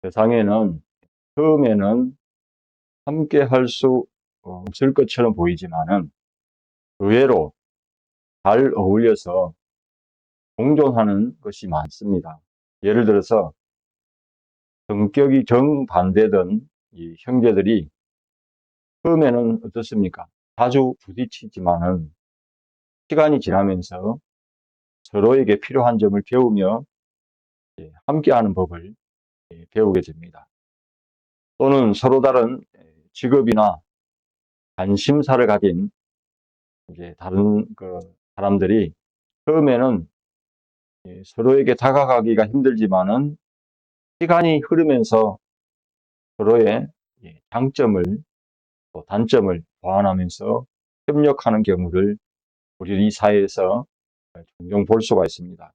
세상에는 처음에는 함께 할 수 없을 것처럼 보이지만은 의외로 잘 어울려서 공존하는 것이 많습니다. 예를 들어서 성격이 정반대던 이 형제들이 처음에는 어떻습니까? 자주 부딪히지만은 시간이 지나면서 서로에게 필요한 점을 배우며 함께하는 법을 배우게 됩니다. 또는 서로 다른 직업이나 관심사를 가진 다른 사람들이 처음에는 서로에게 다가가기가 힘들지만은 시간이 흐르면서 서로의 장점을 또 단점을 보완하면서 협력하는 경우를 우리 이 사회에서 종종 볼 수가 있습니다.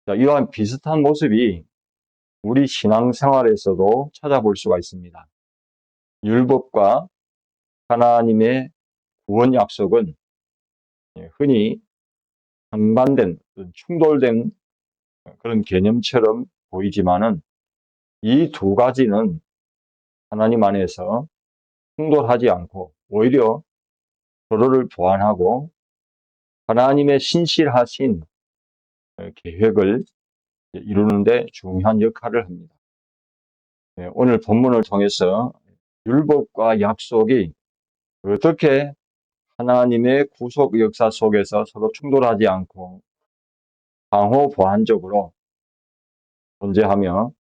자, 이러한 비슷한 모습이 우리 신앙생활에서도 찾아볼 수가 있습니다. 율법과 하나님의 구원 약속은 흔히 상반된, 충돌된 그런 개념처럼 보이지만은 이 두 가지는 하나님 안에서 충돌하지 않고 오히려 서로를 보완하고 하나님의 신실하신 계획을 이루는 데 중요한 역할을 합니다. 오늘 본문을 통해서 율법과 약속이 어떻게 하나님의 구속 역사 속에서 서로 충돌하지 않고 상호 보완적으로 존재하며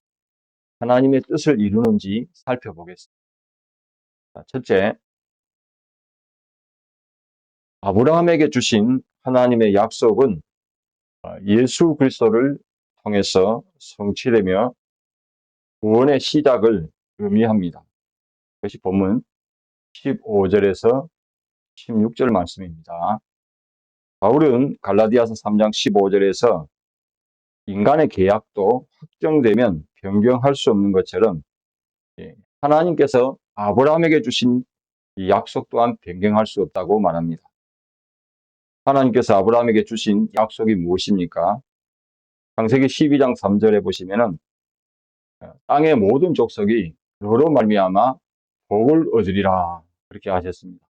하나님의 뜻을 이루는지 살펴보겠습니다. 첫째, 아브라함에게 주신 하나님의 약속은 예수 그리스도를 통해서 성취되며 구원의 시작을 의미합니다. 그것이 본문 15절에서 16절 말씀입니다. 바울은 갈라디아서 3장 15절에서 인간의 계약도 확정되면 변경할 수 없는 것처럼 하나님께서 아브라함에게 주신 이 약속 또한 변경할 수 없다고 말합니다. 하나님께서 아브라함에게 주신 약속이 무엇입니까? 창세기 12장 3절에 보시면은 땅의 모든 족속이 너로 말미암아 복을 얻으리라 그렇게 하셨습니다.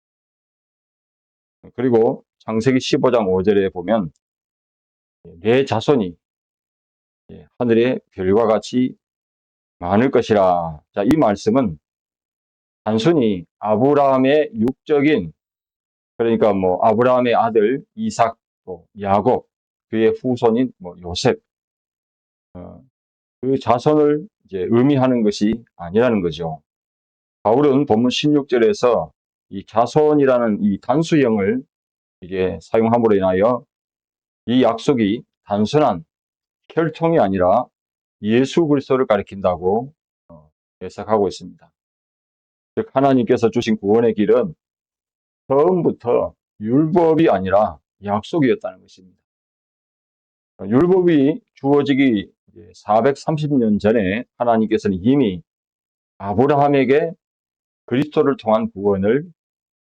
그리고 창세기 15장 5절에 보면 내 자손이 하늘의 별과 같이 많을 것이라. 자, 이 말씀은 단순히 아브라함의 육적인, 그러니까 아브라함의 아들 이삭, 또 야곱, 그의 후손인 요셉, 그 자손을 의미하는 것이 아니라는 거죠. 바울은 본문 16절에서 이 자손이라는 이 단수형을 사용함으로 인하여 이 약속이 단순한 혈통이 아니라 예수 그리스도를 가리킨다고 해석하고 있습니다. 즉 하나님께서 주신 구원의 길은 처음부터 율법이 아니라 약속이었다는 것입니다. 율법이 주어지기 430년 전에 하나님께서는 이미 아브라함에게 그리스도를 통한 구원을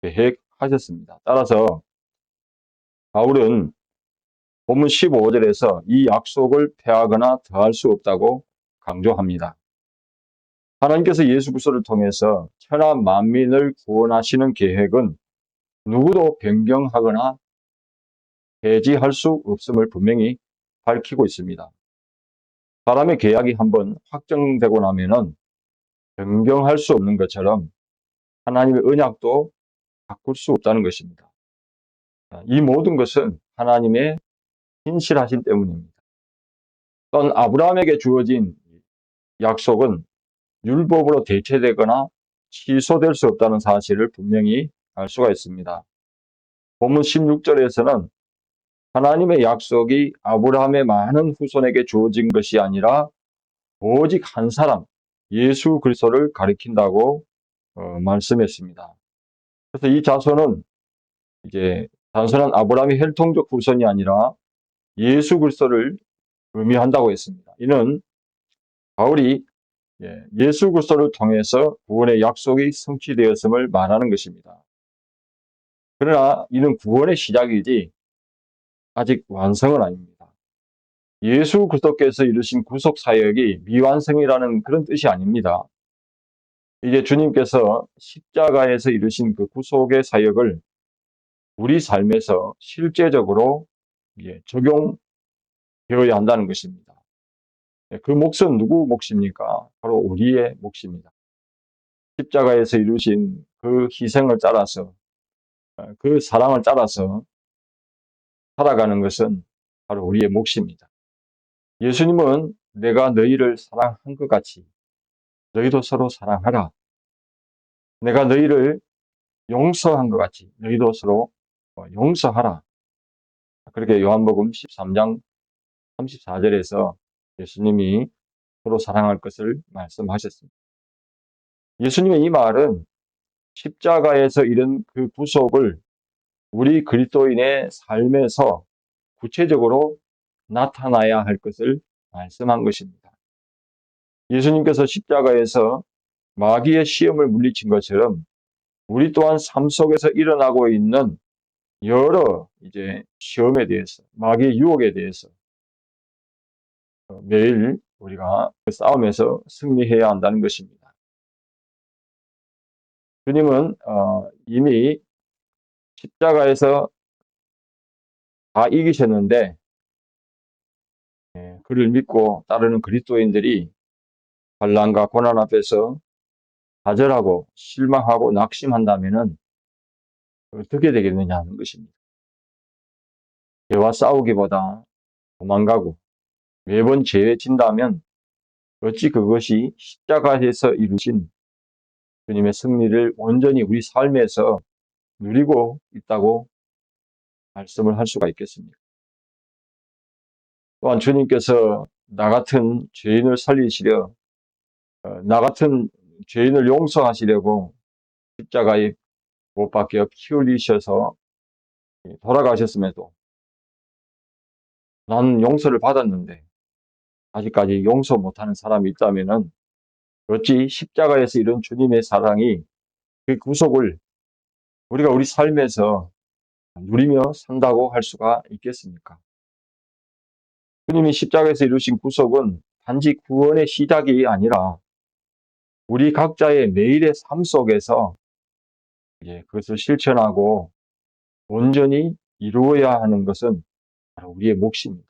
계획하셨습니다. 따라서 바울은 본문 15절에서 이 약속을 폐하거나 더할 수 없다고 강조합니다. 하나님께서 예수 그리스도를 통해서 천하 만민을 구원하시는 계획은 누구도 변경하거나 폐지할 수 없음을 분명히 밝히고 있습니다. 사람의 계약이 한번 확정되고 나면은 변경할 수 없는 것처럼 하나님의 언약도 바꿀 수 없다는 것입니다. 이 모든 것은 하나님의 신실하심 때문입니다. 또한 아브라함에게 주어진 약속은 율법으로 대체되거나 취소될 수 없다는 사실을 분명히 알 수가 있습니다. 본문 16절에서는 하나님의 약속이 아브라함의 많은 후손에게 주어진 것이 아니라 오직 한 사람, 예수 그리스도를 가리킨다고 말씀했습니다. 그래서 이 자손은 단순한 아브라함의 혈통적 후손이 아니라 예수 그리스도를 의미한다고 했습니다. 이는 바울이 예수 그리스도를 통해서 구원의 약속이 성취되었음을 말하는 것입니다. 그러나 이는 구원의 시작이지 아직 완성은 아닙니다. 예수 그리스도께서 이루신 구속 사역이 미완성이라는 그런 뜻이 아닙니다. 이제 주님께서 십자가에서 이루신 그 구속의 사역을 우리 삶에서 실제적으로 적용되어야 한다는 것입니다. 그 몫은 누구 몫입니까? 바로 우리의 몫입니다. 십자가에서 이루신 그 희생을 따라서, 그 사랑을 따라서 살아가는 것은 바로 우리의 몫입니다. 예수님은 내가 너희를 사랑한 것 같이 너희도 서로 사랑하라. 내가 너희를 용서한 것 같이 너희도 서로 용서하라. 그렇게 요한복음 13장 34절에서 예수님이 서로 사랑할 것을 말씀하셨습니다. 예수님의 이 말은 십자가에서 이룬 그 구속을 우리 그리스도인의 삶에서 구체적으로 나타나야 할 것을 말씀한 것입니다. 예수님께서 십자가에서 마귀의 시험을 물리친 것처럼 우리 또한 삶 속에서 일어나고 있는 여러 시험에 대해서, 마귀의 유혹에 대해서 매일 우리가 그 싸움에서 승리해야 한다는 것입니다. 주님은 이미 십자가에서 다 이기셨는데 그를 믿고 따르는 그리스도인들이 환난과 고난 앞에서 좌절하고 실망하고 낙심한다면은 어떻게 되겠느냐 하는 것입니다. 죄와 싸우기보다 도망가고 매번 죄에 진다면 어찌 그것이 십자가에서 이루신 주님의 승리를 온전히 우리 삶에서 누리고 있다고 말씀을 할 수가 있겠습니까? 또한 주님께서 나 같은 죄인을 살리시려 나 같은 죄인을 용서하시려고 십자가에 못 박혀 피 흘리셔서 돌아가셨음에도 나는 용서를 받았는데 아직까지 용서 못하는 사람이 있다면은 어찌 십자가에서 이룬 주님의 사랑이 그 구속을 우리가 우리 삶에서 누리며 산다고 할 수가 있겠습니까? 주님이 십자가에서 이루신 구속은 단지 구원의 시작이 아니라 우리 각자의 매일의 삶 속에서 그것을 실천하고 온전히 이루어야 하는 것은 바로 우리의 몫입니다.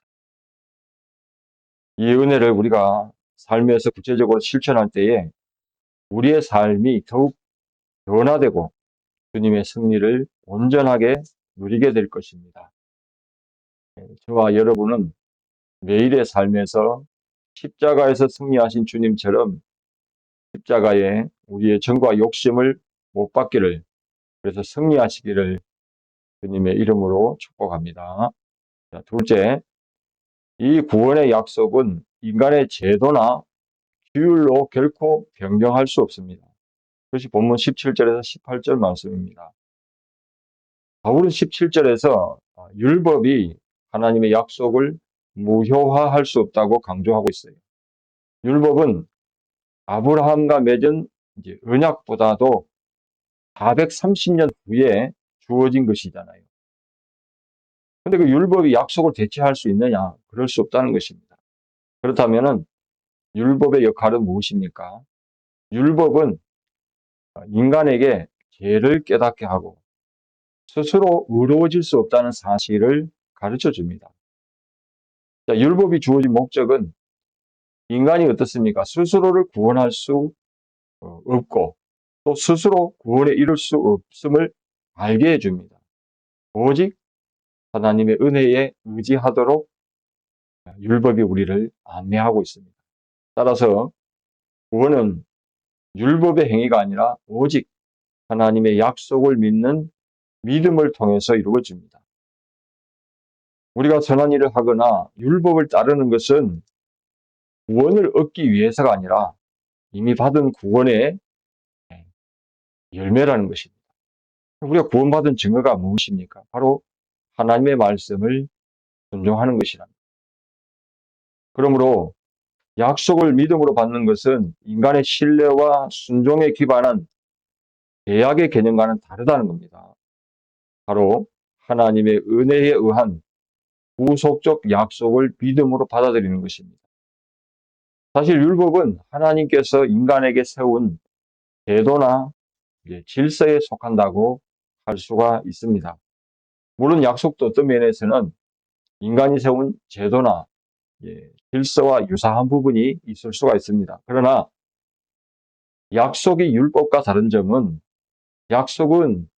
이 은혜를 우리가 삶에서 구체적으로 실천할 때에 우리의 삶이 더욱 변화되고 주님의 승리를 온전하게 누리게 될 것입니다. 저와 여러분은 매일의 삶에서 십자가에서 승리하신 주님처럼 십자가에 우리의 정과 욕심을 못 받기를, 그래서 승리하시기를 주님의 이름으로 축복합니다. 자, 둘째, 이 구원의 약속은 인간의 제도나 규율로 결코 변경할 수 없습니다. 그것이 본문 17절에서 18절 말씀입니다. 바울은 17절에서 율법이 하나님의 약속을 무효화할 수 없다고 강조하고 있어요. 율법은 아브라함과 맺은 언약보다도 430년 후에 주어진 것이잖아요. 근데 그 율법이 약속을 대체할 수 있느냐? 그럴 수 없다는 것입니다. 그렇다면은 율법의 역할은 무엇입니까? 율법은 인간에게 죄를 깨닫게 하고 스스로 의로워질 수 없다는 사실을 가르쳐 줍니다. 자, 율법이 주어진 목적은 인간이 어떻습니까? 스스로를 구원할 수 없고 또 스스로 구원에 이룰 수 없음을 알게 해줍니다. 오직 하나님의 은혜에 의지하도록 율법이 우리를 안내하고 있습니다. 따라서 구원은 율법의 행위가 아니라 오직 하나님의 약속을 믿는 믿음을 통해서 이루어집니다. 우리가 선한 일을 하거나 율법을 따르는 것은 구원을 얻기 위해서가 아니라 이미 받은 구원의 열매라는 것입니다. 우리가 구원받은 증거가 무엇입니까? 바로 하나님의 말씀을 순종하는 것이랍니다. 그러므로 약속을 믿음으로 받는 것은 인간의 신뢰와 순종에 기반한 계약의 개념과는 다르다는 겁니다. 바로 하나님의 은혜에 의한 구속적 약속을 믿음으로 받아들이는 것입니다. 사실 율법은 하나님께서 인간에게 세운 제도나 질서에 속한다고 할 수가 있습니다. 물론 약속도 어떤 면에서는 인간이 세운 제도나 질서와 유사한 부분이 있을 수가 있습니다. 그러나 약속이 율법과 다른 점은 약속은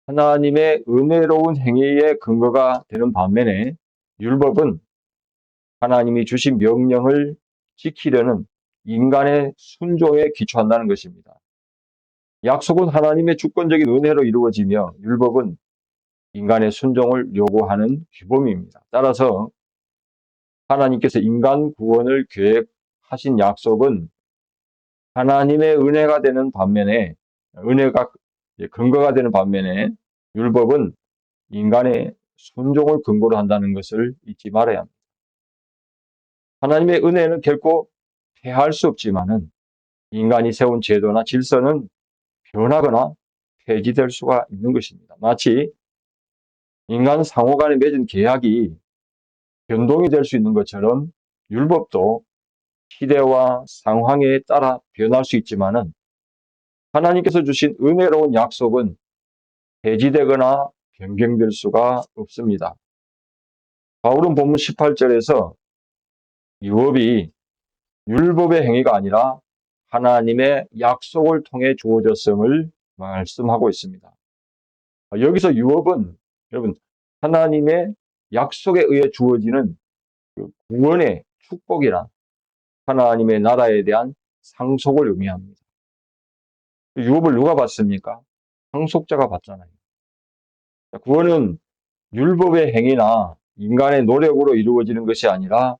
하나님의 은혜로운 행위의 근거가 되는 반면에 율법은 하나님이 주신 명령을 지키려는 인간의 순종에 기초한다는 것입니다. 약속은 하나님의 주권적인 은혜로 이루어지며 율법은 인간의 순종을 요구하는 규범입니다. 따라서 하나님께서 인간 구원을 계획하신 약속은 하나님의 은혜가 되는 반면에 은혜가 근거가 되는 반면에 율법은 인간의 순종을 근거로 한다는 것을 잊지 말아야 합니다. 하나님의 은혜는 결코 폐할 수 없지만은 인간이 세운 제도나 질서는 변하거나 폐지될 수가 있는 것입니다. 마치 인간 상호 간에 맺은 계약이 변동이 될 수 있는 것처럼 율법도 시대와 상황에 따라 변할 수 있지만은 하나님께서 주신 은혜로운 약속은 폐지되거나 변경될 수가 없습니다. 바울은 본문 18절에서 유업이 율법의 행위가 아니라 하나님의 약속을 통해 주어졌음을 말씀하고 있습니다. 여기서 유업은 여러분 하나님의 약속에 의해 주어지는 그 구원의 축복이나 하나님의 나라에 대한 상속을 의미합니다. 유업을 누가 받습니까? 상속자가 받잖아요. 구원은 율법의 행위나 인간의 노력으로 이루어지는 것이 아니라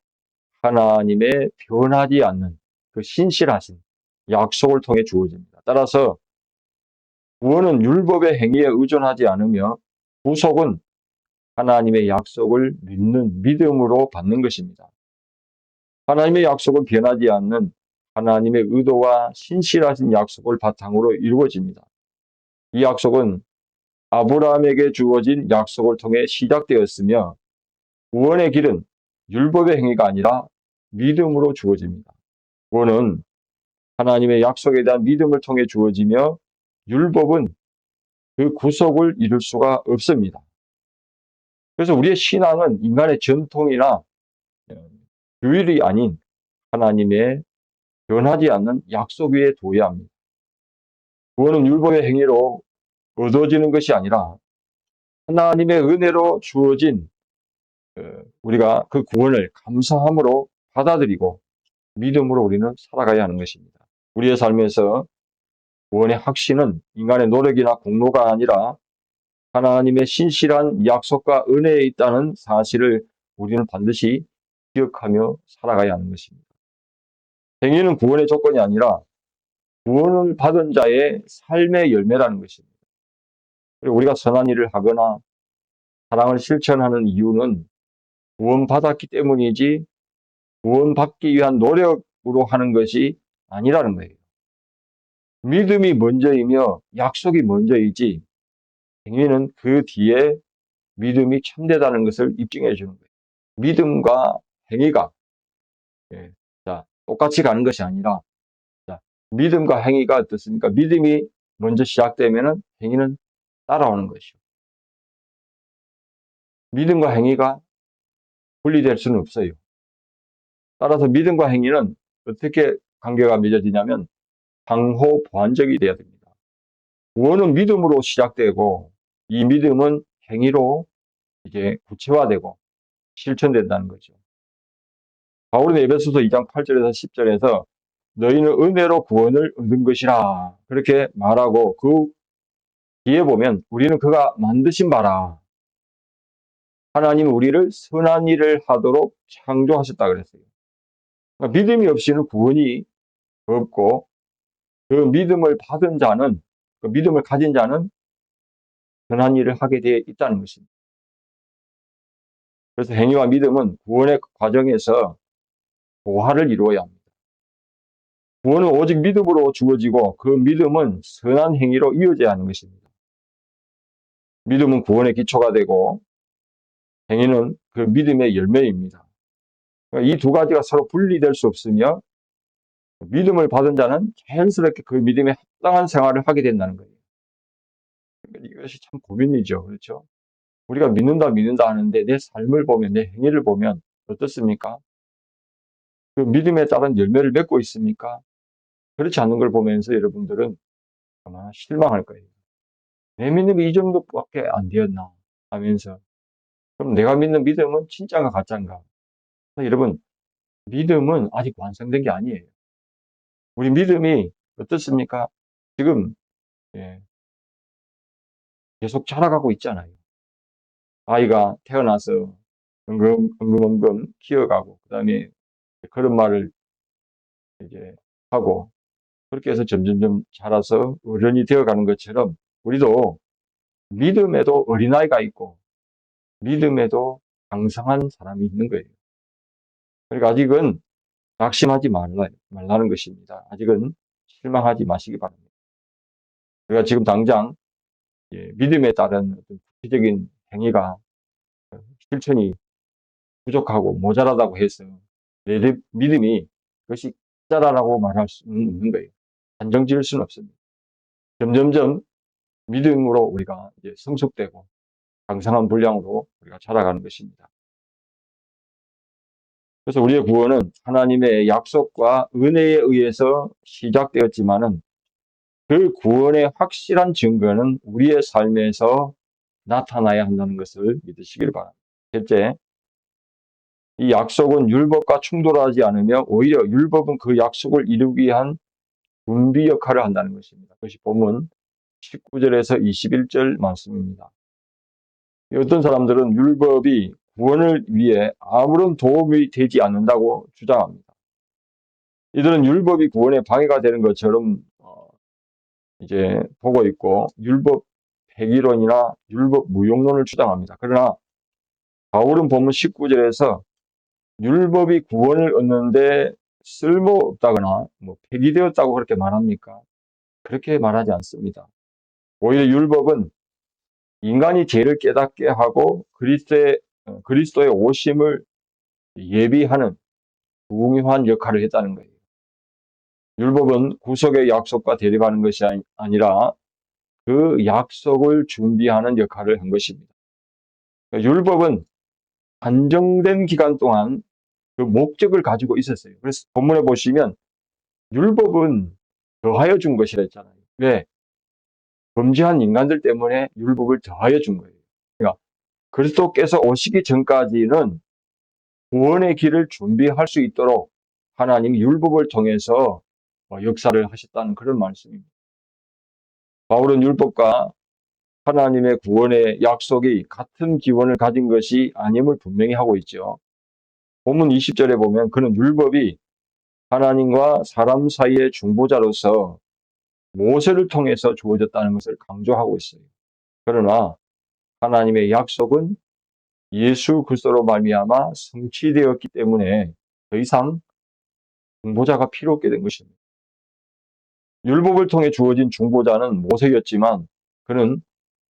하나님의 변하지 않는 그 신실하신 약속을 통해 주어집니다. 따라서 구원은 율법의 행위에 의존하지 않으며 구속은 하나님의 약속을 믿는 믿음으로 받는 것입니다. 하나님의 약속은 변하지 않는 하나님의 의도와 신실하신 약속을 바탕으로 이루어집니다. 이 약속은 아브라함에게 주어진 약속을 통해 시작되었으며 구원의 길은 율법의 행위가 아니라 믿음으로 주어집니다. 구원은 하나님의 약속에 대한 믿음을 통해 주어지며 율법은 그 구속을 이룰 수가 없습니다. 그래서 우리의 신앙은 인간의 전통이나 규율이 아닌 하나님의 변하지 않는 약속 위에 둬야 합니다. 구원은 율법의 행위로 얻어지는 것이 아니라 하나님의 은혜로 주어진 우리가 그 구원을 감사함으로 받아들이고 믿음으로 우리는 살아가야 하는 것입니다. 우리의 삶에서 구원의 확신은 인간의 노력이나 공로가 아니라 하나님의 신실한 약속과 은혜에 있다는 사실을 우리는 반드시 기억하며 살아가야 하는 것입니다. 행위는 구원의 조건이 아니라 구원을 받은 자의 삶의 열매라는 것입니다. 그리고 우리가 선한 일을 하거나 사랑을 실천하는 이유는 구원받았기 때문이지 구원받기 위한 노력으로 하는 것이 아니라는 거예요. 믿음이 먼저이며 약속이 먼저이지 행위는 그 뒤에 믿음이 참되다는 것을 입증해 주는 거예요. 믿음과 행위가 똑같이 가는 것이 아니라 믿음과 행위가 어떻습니까? 믿음이 먼저 시작되면 행위는 따라오는 것이죠. 믿음과 행위가 분리될 수는 없어요. 따라서 믿음과 행위는 어떻게 관계가 맺어지냐면 상호 보완적이 되어야 됩니다. 구원은 믿음으로 시작되고 이 믿음은 행위로 이제 구체화되고 실천된다는 거죠. 바울은 에베소서 2장 8절에서 10절에서 너희는 은혜로 구원을 얻은 것이라 그렇게 말하고 그 뒤에 보면 우리는 그가 만드신 바라 하나님 우리를 선한 일을 하도록 창조하셨다 그랬어요. 그러니까 믿음이 없이는 구원이 없고 그 믿음을 받은 자는 그 믿음을 가진 자는 선한 일을 하게 되어 있다는 것입니다. 그래서 행위와 믿음은 구원의 과정에서 조화를 이루어야 합니다. 구원은 오직 믿음으로 주어지고 그 믿음은 선한 행위로 이어져야 하는 것입니다. 믿음은 구원의 기초가 되고 행위는 그 믿음의 열매입니다. 이 두 가지가 서로 분리될 수 없으며 믿음을 받은 자는 자연스럽게 그 믿음에 합당한 생활을 하게 된다는 거예요. 이것이 참 고민이죠. 그렇죠? 우리가 믿는다 하는데 내 삶을 보면, 내 행위를 보면 어떻습니까? 그 믿음에 따른 열매를 맺고 있습니까? 그렇지 않는 걸 보면서 여러분들은 아마 실망할 거예요. 내 믿음이 이 정도밖에 안 되었나 하면서, 그럼 내가 믿는 믿음은 진짜인가 가짜인가? 여러분, 믿음은 아직 완성된 게 아니에요. 우리 믿음이 어떻습니까? 지금 예, 계속 자라가고 있잖아요. 아이가 태어나서 엉금엉금 키워가고, 그 다음에 그런 말을 이제 하고, 그렇게 해서 점점점 자라서 어른이 되어가는 것처럼 우리도 믿음에도 어린아이가 있고 믿음에도 강성한 사람이 있는 거예요. 그러니까 아직은 낙심하지 말라는 것입니다. 아직은 실망하지 마시기 바랍니다. 우리가 지금 당장 믿음에 따른 어떤 구체적인 행위가 실천이 부족하고 모자라다고 해서 내 믿음이 그것이 짜라라고 말할 수는 없는 거예요. 단정 지을 수는 없습니다. 점점점 믿음으로 우리가 이제 성숙되고 강성한 분량으로 우리가 자라가는 것입니다. 그래서 우리의 구원은 하나님의 약속과 은혜에 의해서 시작되었지만은 그 구원의 확실한 증거는 우리의 삶에서 나타나야 한다는 것을 믿으시길 바랍니다. 첫째, 이 약속은 율법과 충돌하지 않으며 오히려 율법은 그 약속을 이루기 위한 준비 역할을 한다는 것입니다. 그것이 본문 19절에서 21절 말씀입니다. 어떤 사람들은 율법이 구원을 위해 아무런 도움이 되지 않는다고 주장합니다. 이들은 율법이 구원에 방해가 되는 것처럼 이제 보고 있고 율법 폐기론이나 율법 무용론을 주장합니다. 그러나 바울은 본문 19절에서 율법이 구원을 얻는데 쓸모없다거나 폐기되었다고 그렇게 말합니까? 그렇게 말하지 않습니다. 오히려 율법은 인간이 죄를 깨닫게 하고 그리스도의 오심을 예비하는 중요한 역할을 했다는 거예요. 율법은 구속의 약속과 대립하는 것이 아니라 그 약속을 준비하는 역할을 한 것입니다. 율법은 한정된 기간 동안 그 목적을 가지고 있었어요. 그래서 본문에 보시면 율법은 더하여 준 것이라 했잖아요. 왜? 범죄한 인간들 때문에 율법을 더하여 준 거예요. 그러니까 그리스도께서 오시기 전까지는 구원의 길을 준비할 수 있도록 하나님이 율법을 통해서 역사를 하셨다는 그런 말씀입니다. 바울은 율법과 하나님의 구원의 약속이 같은 기원을 가진 것이 아님을 분명히 하고 있죠. 본문 20절에 보면 그는 율법이 하나님과 사람 사이의 중보자로서 모세를 통해서 주어졌다는 것을 강조하고 있어요. 그러나 하나님의 약속은 예수 그리스도로 말미암아 성취되었기 때문에 더 이상 중보자가 필요 없게 된 것입니다. 율법을 통해 주어진 중보자는 모세였지만 그는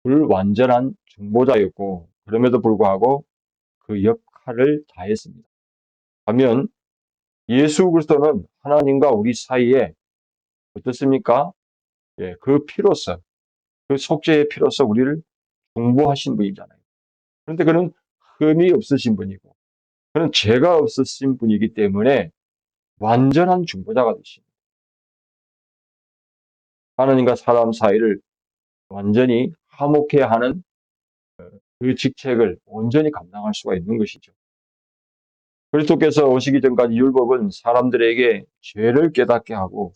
불완전한 중보자였고 그럼에도 불구하고 그 역할을 다했습니다. 반면 예수 그리스도는 하나님과 우리 사이에 어떻습니까? 그 피로서, 그 속죄의 피로서 우리를 중보하신 분이잖아요. 그런데 그는 흠이 없으신 분이고 그는 죄가 없으신 분이기 때문에 완전한 중보자가 되십니다. 하나님과 사람 사이를 완전히 화목해 하는 그 직책을 온전히 감당할 수가 있는 것이죠. 그리스도께서 오시기 전까지 율법은 사람들에게 죄를 깨닫게 하고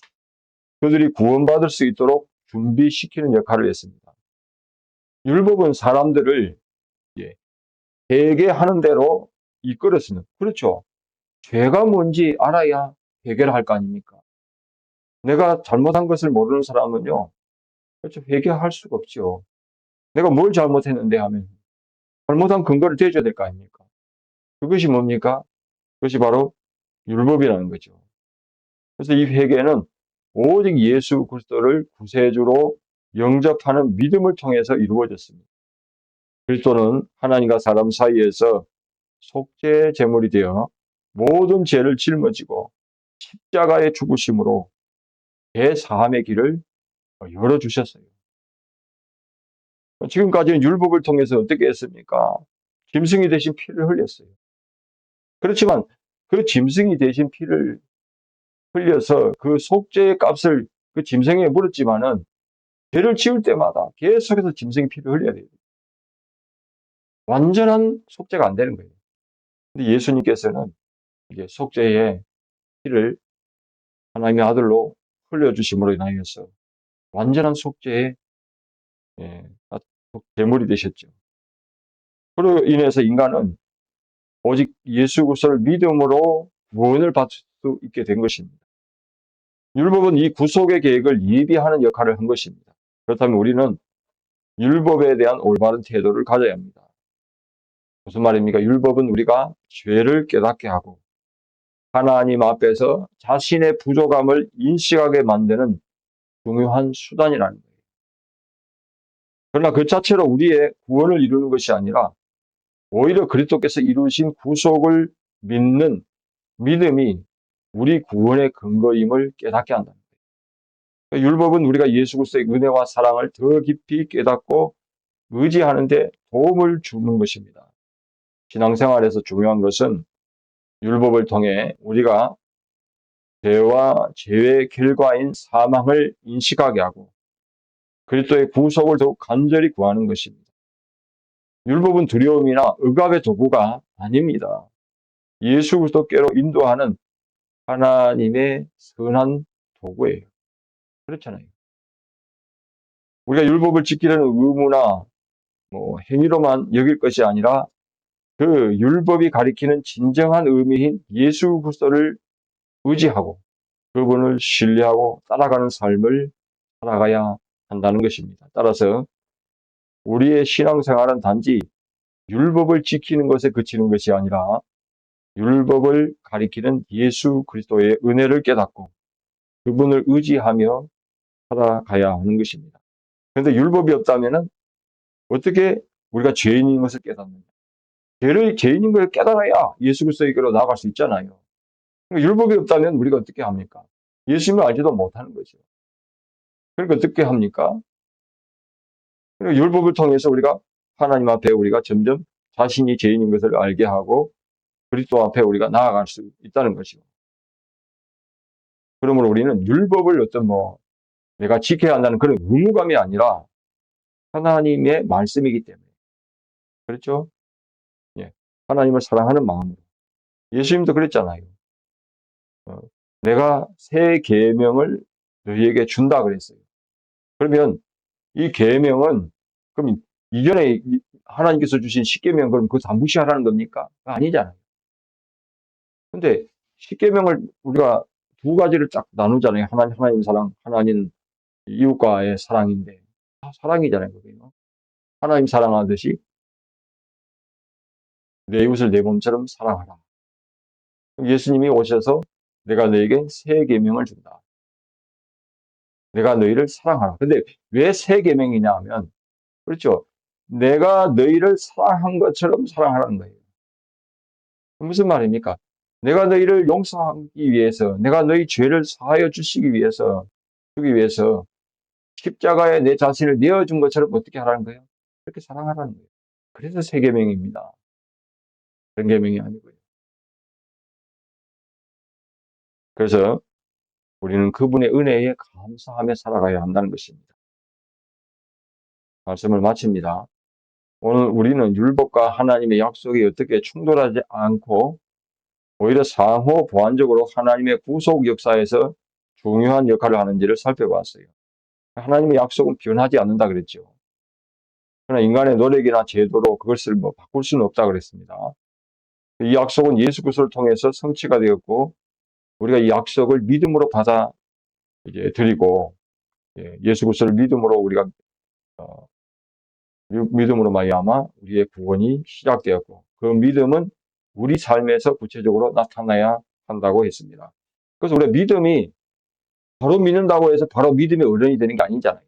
그들이 구원받을 수 있도록 준비시키는 역할을 했습니다. 율법은 사람들을 회개하는 대로 이끌었습니다. 그렇죠. 죄가 뭔지 알아야 회개를 할 거 아닙니까? 내가 잘못한 것을 모르는 사람은요, 그렇죠. 회개할 수가 없죠. 내가 뭘 잘못했는데 하면 잘못한 근거를 대줘야 될 거 아닙니까? 그것이 뭡니까? 그것이 바로 율법이라는 거죠. 그래서 이 회개는 오직 예수 그리스도를 구세주로 영접하는 믿음을 통해서 이루어졌습니다. 그리스도는 하나님과 사람 사이에서 속죄 제물이 되어 모든 죄를 짊어지고 십자가의 죽으심으로 죄 사함의 길을 열어주셨어요. 지금까지는 율법을 통해서 어떻게 했습니까? 짐승이 대신 피를 흘렸어요. 그렇지만 그 짐승이 대신 피를 흘려서 그 속죄의 값을 그 짐승에게 물었지만은 죄를 지을 때마다 계속해서 짐승이 피를 흘려야 돼요. 완전한 속죄가 안 되는 거예요. 근데 예수님께서는 이제 속죄의 피를 하나님의 아들로 흘려주심으로 인하여서 완전한 속죄의 제물이 되셨죠. 그로 인해서 인간은 오직 예수 그리스도를 믿음으로 구원을 받을 수 있게 된 것입니다. 율법은 이 구속의 계획을 예비하는 역할을 한 것입니다. 그렇다면 우리는 율법에 대한 올바른 태도를 가져야 합니다. 무슨 말입니까? 율법은 우리가 죄를 깨닫게 하고 하나님 앞에서 자신의 부족함을 인식하게 만드는 중요한 수단이라는 거예요. 그러나 그 자체로 우리의 구원을 이루는 것이 아니라 오히려 그리스도께서 이루신 구속을 믿는 믿음이 우리 구원의 근거임을 깨닫게 한다는 거예요. 율법은 우리가 예수 그리스도의 은혜와 사랑을 더 깊이 깨닫고 의지하는 데 도움을 주는 것입니다. 신앙생활에서 중요한 것은 율법을 통해 우리가 죄와 죄의 결과인 사망을 인식하게 하고 그리스도의 구속을 더욱 간절히 구하는 것입니다. 율법은 두려움이나 억압의 도구가 아닙니다. 예수 그리스도께로 인도하는 하나님의 선한 도구예요. 그렇잖아요. 우리가 율법을 지키려는 의무나 행위로만 여길 것이 아니라 그 율법이 가리키는 진정한 의미인 예수 그리스도를 의지하고 그분을 신뢰하고 따라가는 삶을 살아가야 한다는 것입니다. 따라서 우리의 신앙생활은 단지 율법을 지키는 것에 그치는 것이 아니라 율법을 가리키는 예수 그리스도의 은혜를 깨닫고 그분을 의지하며 살아가야 하는 것입니다. 그런데 율법이 없다면 어떻게 우리가 죄인인 것을 깨닫느냐? 죄인인 것을 깨달아야 예수 그리스도에게로 나아갈 수 있잖아요. 그러니까 율법이 없다면 우리가 어떻게 합니까? 예수님을 알지도 못하는 거죠. 그러니까 어떻게 합니까? 그러니까 율법을 통해서 우리가 하나님 앞에 우리가 점점 자신이 죄인인 것을 알게 하고 그리스도 앞에 우리가 나아갈 수 있다는 것이고. 그러므로 우리는 율법을 내가 지켜야 한다는 그런 의무감이 아니라 하나님의 말씀이기 때문에. 그렇죠? 예. 하나님을 사랑하는 마음으로. 예수님도 그랬잖아요. 내가 새 계명을 너희에게 준다 그랬어요. 그러면 이 계명은 그럼 이전에 하나님께서 주신 십계명 그럼 그거 다 무시하라는 겁니까? 아니잖아요. 근데 십계명을 우리가 두 가지를 쫙 나누잖아요. 하나님 사랑, 하나님 이웃과의 사랑인데 다 사랑이잖아요. 그게. 하나님 사랑하듯이 내 이웃을 내 몸처럼 사랑하라. 예수님이 오셔서 내가 너에게 새 계명을 준다. 내가 너희를 사랑하라. 근데 왜 새 계명이냐 하면 그렇죠. 내가 너희를 사랑한 것처럼 사랑하라는 거예요. 무슨 말입니까? 내가 너희를 용서하기 위해서, 내가 너희 죄를 사하여 주기 위해서 십자가에 내 자신을 내어준 것처럼 어떻게 하라는 거예요? 그렇게 사랑하라는 거예요. 그래서 새 계명입니다. 그런 계명이 아니고요. 그래서 우리는 그분의 은혜에 감사하며 살아가야 한다는 것입니다. 말씀을 마칩니다. 오늘 우리는 율법과 하나님의 약속이 어떻게 충돌하지 않고 오히려 상호 보완적으로 하나님의 구속 역사에서 중요한 역할을 하는지를 살펴봤어요. 하나님의 약속은 변하지 않는다 그랬죠. 그러나 인간의 노력이나 제도로 그것을 바꿀 수는 없다 그랬습니다. 이 약속은 예수 그리스도를 통해서 성취가 되었고 우리가 이 약속을 믿음으로 받아 드리고 예수 그리스도를 믿음으로 우리가 믿음으로 말미암아 우리의 구원이 시작되었고 그 믿음은 우리 삶에서 구체적으로 나타나야 한다고 했습니다. 그래서 우리가 믿음이 바로 믿는다고 해서 바로 믿음의 어른이 되는 게 아니잖아요.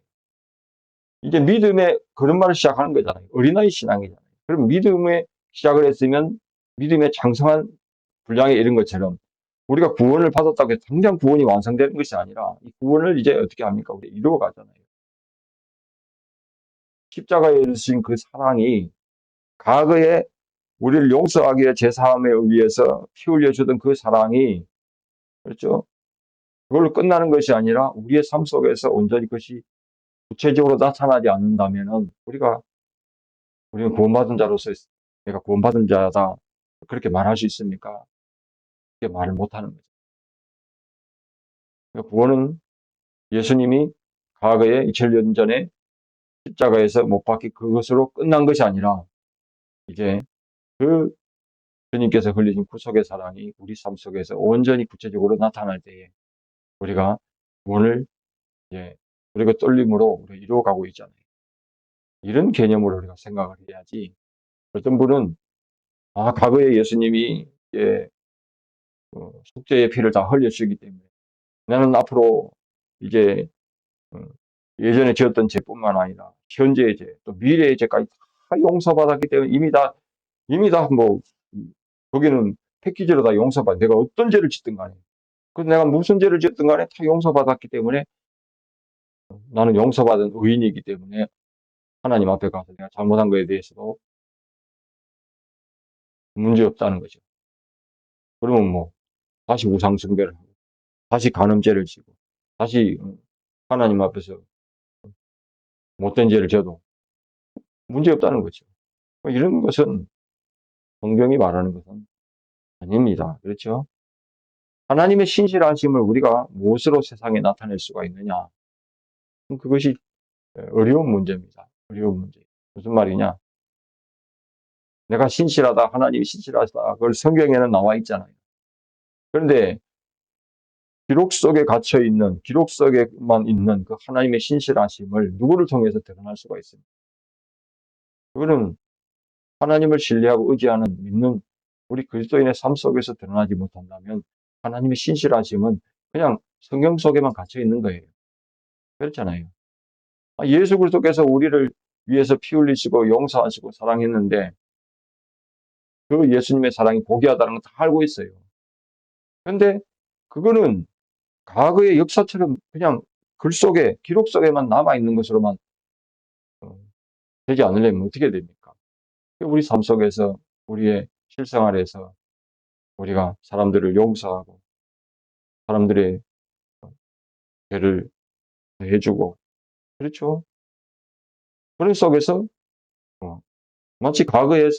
이제 믿음의 걸음마를 시작하는 거잖아요. 어린아이 신앙이잖아요. 그럼 믿음의 시작을 했으면 믿음의 장성한 분량에 이른 것처럼 우리가 구원을 받았다고 해서 당장 구원이 완성되는 것이 아니라 이 구원을 이제 어떻게 합니까? 우리 이루어 가잖아요. 십자가에 이르신 그 사랑이 과거에 우리를 용서하기 위해 제사함에 의해서 피 흘려주던 그 사랑이 그렇죠? 그걸로 끝나는 것이 아니라 우리의 삶 속에서 온전히 그것이 구체적으로 나타나지 않는다면은 우리는 구원받은 자로서 내가 구원받은 자다 그렇게 말할 수 있습니까? 그렇게 말을 못하는 거죠. 그러니까 구원은 예수님이 과거에 2000년 전에 십자가에서 못 박히 그것으로 끝난 것이 아니라 이제 그 주님께서 흘리신 구속의 사랑이 우리 삶 속에서 온전히 구체적으로 나타날 때에 우리가 구원을 이제 우리가 떨림으로 우리 이루어가고 있잖아요. 이런 개념으로 우리가 생각을 해야지. 어떤 분은 과거에 예수님이 속죄의 피를 다 흘려주기 때문에 나는 앞으로 이제 어, 예전에 지었던 죄뿐만 아니라 현재의 죄, 또 미래의 죄까지 다 용서받았기 때문에 이미 다 뭐 거기는 패키지로 다 용서받아. 내가 어떤 죄를 짓든 간에. 그래서 내가 무슨 죄를 짓든 간에 다 용서받았기 때문에 나는 용서받은 의인이기 때문에 하나님 앞에 가서 내가 잘못한 거에 대해서도 문제 없다는 거죠. 그러면 뭐 다시 우상 숭배를 하고 다시 간음죄를 지고 다시 하나님 앞에서 못된 죄를 져도 문제 없다는 거죠. 이런 것은 성경이 말하는 것은 아닙니다. 그렇죠? 하나님의 신실하심을 우리가 무엇으로 세상에 나타낼 수가 있느냐? 그것이 어려운 문제입니다. 어려운 문제. 무슨 말이냐? 내가 신실하다, 하나님이 신실하다. 그걸 성경에는 나와 있잖아요. 그런데 기록 속에만 있는 그 하나님의 신실하심을 누구를 통해서 드러날 수가 있습니다. 그거는 하나님을 신뢰하고 의지하는 믿는 우리 그리스도인의 삶 속에서 드러나지 못한다면 하나님의 신실하심은 그냥 성경 속에만 갇혀 있는 거예요. 그렇잖아요. 예수 그리스도께서 우리를 위해서 피 흘리시고 용서하시고 사랑했는데 그 예수님의 사랑이 고귀하다는 건 다 알고 있어요. 그런데 그거는 과거의 역사처럼 그냥 글 속에 기록 속에만 남아 있는 것으로만 어, 되지 않으려면 어떻게 됩니까? 우리 삶 속에서 우리의 실생활에서 우리가 사람들을 용서하고 사람들의 죄를 해주고 그렇죠? 그런 속에서 어, 마치 과거의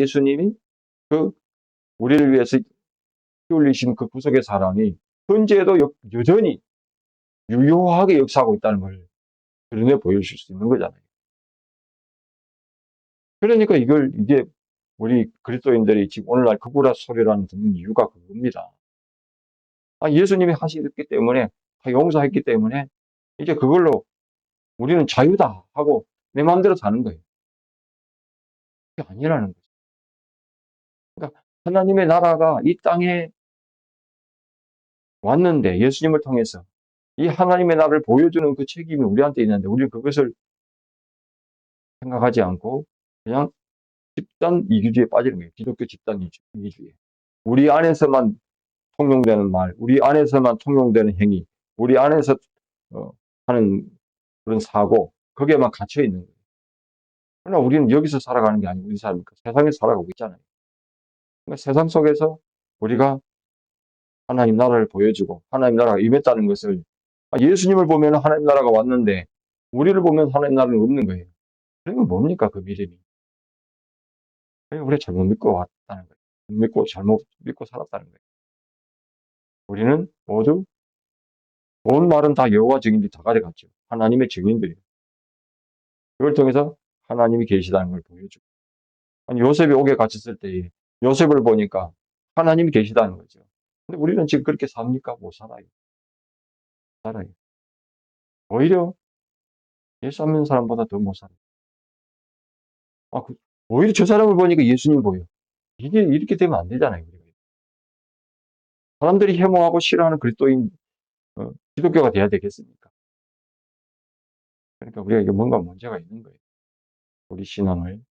예수님이 그 우리를 위해서 피 흘리신 그 구속의 사랑이 현재에도 여전히 유효하게 역사하고 있다는 걸 드러내 보여줄 수 있는 거잖아요. 그러니까 이게 우리 그리스도인들이 지금 오늘날 극우라 소리라는 듣는 이유가 그겁니다. 예수님이 하셨기 때문에 다 용서했기 때문에 이제 그걸로 우리는 자유다 하고 내 마음대로 사는 거예요. 그게 아니라는 거죠. 그러니까 하나님의 나라가 이 땅에 왔는데 예수님을 통해서 이 하나님의 나라를 보여주는 그 책임이 우리한테 있는데 우리는 그것을 생각하지 않고 그냥 집단 이기주의에 빠지는 거예요. 기독교 집단 이기주의. 우리 안에서만 통용되는 말, 우리 안에서만 통용되는 행위, 우리 안에서 어, 하는 그런 사고, 거기에만 갇혀 있는 거예요. 그러나 우리는 여기서 살아가는 게 아니고 어디 삽니까? 세상에서 살아가고 있잖아요. 그러니까 세상 속에서 우리가 하나님 나라를 보여주고 하나님 나라가 임했다는 것을 예수님을 보면 하나님 나라가 왔는데 우리를 보면 하나님 나라는 없는 거예요. 그러면 뭡니까 그 믿음이? 그러니까 우리가 잘못 믿고 왔다는 거예요. 잘못 믿고 살았다는 거예요. 우리는 모두 온 말은 다 여호와 증인들이 다 가져갔죠. 하나님의 증인들이에요. 그걸 통해서 하나님이 계시다는 걸 보여주고. 아니, 요셉이 옥에 갇혔을 때 요셉을 보니까 하나님이 계시다는 거죠. 근데 우리는 지금 그렇게 삽니까? 못 살아요. 살아요. 오히려 예수 안 믿는 사람보다 더 못 살아요. 그, 오히려 저 사람을 보니까 예수님 보여. 이게 이렇게 되면 안 되잖아요. 사람들이 혐오하고 싫어하는 그리스도인 기독교가 돼야 되겠습니까? 그러니까 우리가 이게 뭔가 문제가 있는 거예요. 우리 신앙을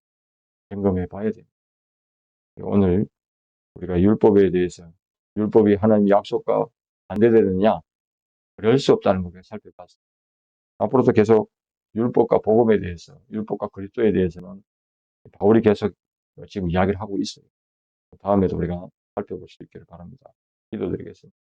점검해 봐야 돼요. 오늘 우리가 율법에 대해서 율법이 하나님의 약속과 반대되느냐? 그럴 수 없다는 것을 살펴봤습니다. 앞으로도 계속 율법과 복음에 대해서, 율법과 그리스도에 대해서는 바울이 계속 지금 이야기를 하고 있어요. 다음에도 우리가 살펴볼 수 있기를 바랍니다. 기도드리겠습니다.